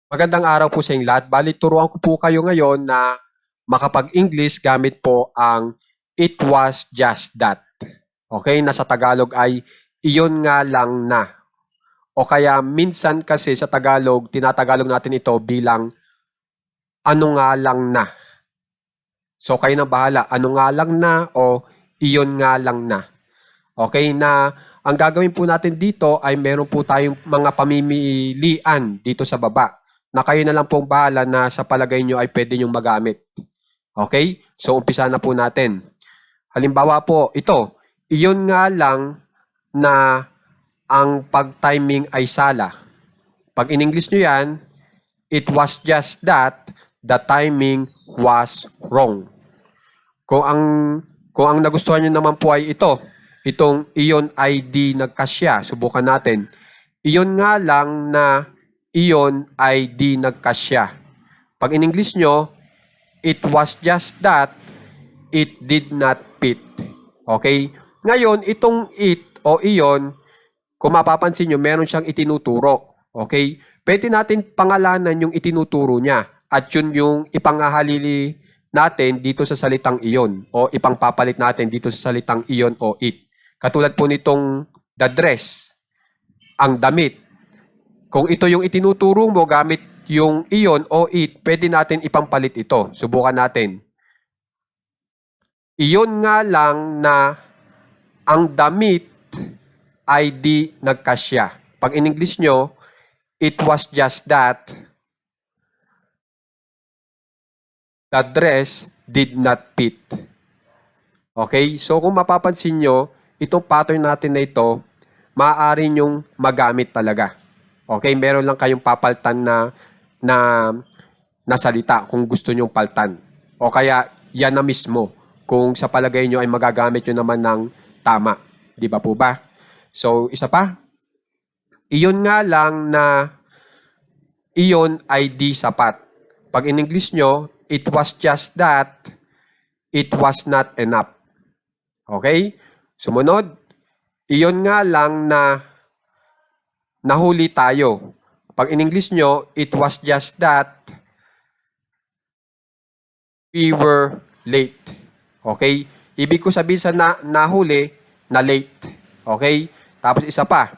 Magandang araw po sa inyong lahat. Bali, turuan ko po kayo ngayon na makapag-English gamit po ang it was just that. Okay? Nasa Tagalog ay iyon nga lang na. O kaya minsan kasi sa Tagalog, tinatagalog natin ito bilang ano nga lang na. So kayo na bahala, ano nga lang na o iyon nga lang na. Okay, na ang gagawin po natin dito ay meron po tayong mga pamimilian dito sa baba na kayo na lang pong bahala na sa palagay nyo ay pwede nyong magamit. Okay? So, umpisa na po natin. Halimbawa po, ito, iyon nga lang na ang pag-timing ay sala. Pag in English nyo yan, it was just that the timing was wrong. Kung ang nagustuhan nyo naman po ay itong iyon ay di nagkasya. Subukan natin. Iyon nga lang na iyon ay di nagkasya. Pag in English nyo, it was just that it did not fit. Okay? Ngayon, itong it o iyon, kung mapapansin nyo, meron siyang itinuturo. Okay? Pwede natin pangalanan yung itinuturo niya at yun yung ipangahalili natin dito sa salitang iyon o ipangpapalit natin dito sa salitang iyon o it. Katulad po nitong the dress, ang damit. Kung ito yung itinuturo mo gamit yung iyon o it, pwede natin ipampalit ito. Subukan natin. Iyon nga lang na ang damit ay di nagkasya. Pag in English nyo, it was just that the dress did not fit. Okay? So kung mapapansin nyo, itong pattern natin na ito, maaari nyong magamit talaga. Okay? Meron lang kayong papaltan na salita kung gusto nyong paltan. O kaya, yan na mismo. Kung sa palagay nyo ay magagamit nyo naman ng tama. Di ba po ba? So, isa pa. Iyon nga lang na iyon ay di sapat. Pag in English nyo, it was just that it was not enough. Okay? Sumunod. Iyon nga lang na nahuli tayo. Pag in English nyo, it was just that we were late. Okay? Ibig ko sabihin sa nahuli, na late. Okay? Tapos isa pa.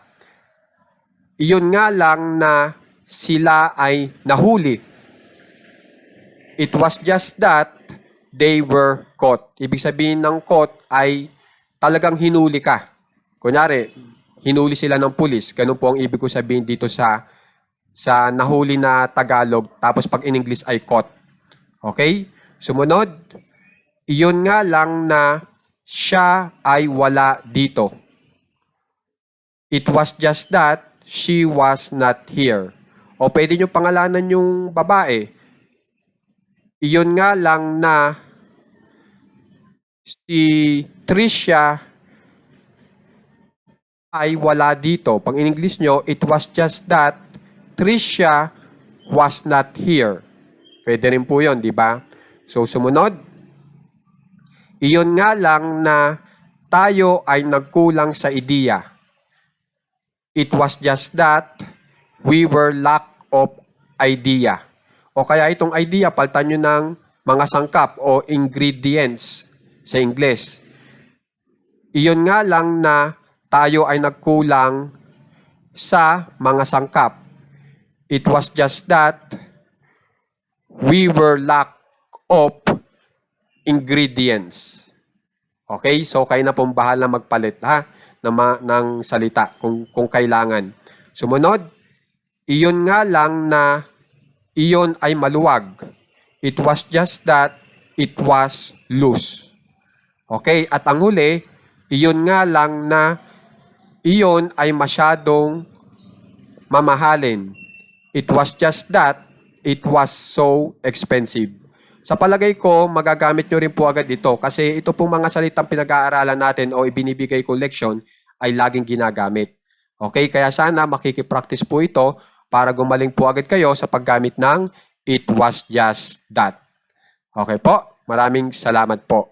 Iyon nga lang na sila ay nahuli. It was just that they were caught. Ibig sabihin ng caught ay talagang hinuli ka. Kunyari, hinuli sila ng pulis. Ganun po ang ibig ko sabihin dito sa nahuli na Tagalog. Tapos pag in English ay caught. Okay? Sumunod. Iyon nga lang na siya ay wala dito. It was just that she was not here. O pwede nyo pangalanan yung babae. Iyon nga lang na si Tricia ay wala dito. Pag in English nyo, it was just that Tricia was not here. Pwede rin po yun, di ba? So, sumunod. Iyon nga lang na tayo ay nagkulang sa ideya. It was just that we were lack of idea. O kaya itong idea, paltan nyo ng mga sangkap o ingredients sa English. Iyon nga lang na tayo ay nagkulang sa mga sangkap. It was just that we were lack of ingredients. Okay? So, kayo na pong bahala magpalit ng salita kung kailangan. Sumunod, iyon nga lang na iyon ay maluwag. It was just that it was loose. Okay? At ang huli, iyon nga lang na iyon ay masyadong mamahalin. It was just that it was so expensive. Sa palagay ko, magagamit nyo rin po agad ito kasi ito pong mga salitang pinag-aaralan natin o ibinibigay kong leksyon ay laging ginagamit. Okay? Kaya sana makikipractice po ito para gumaling po agad kayo sa paggamit ng it was just that. Okay po? Maraming salamat po.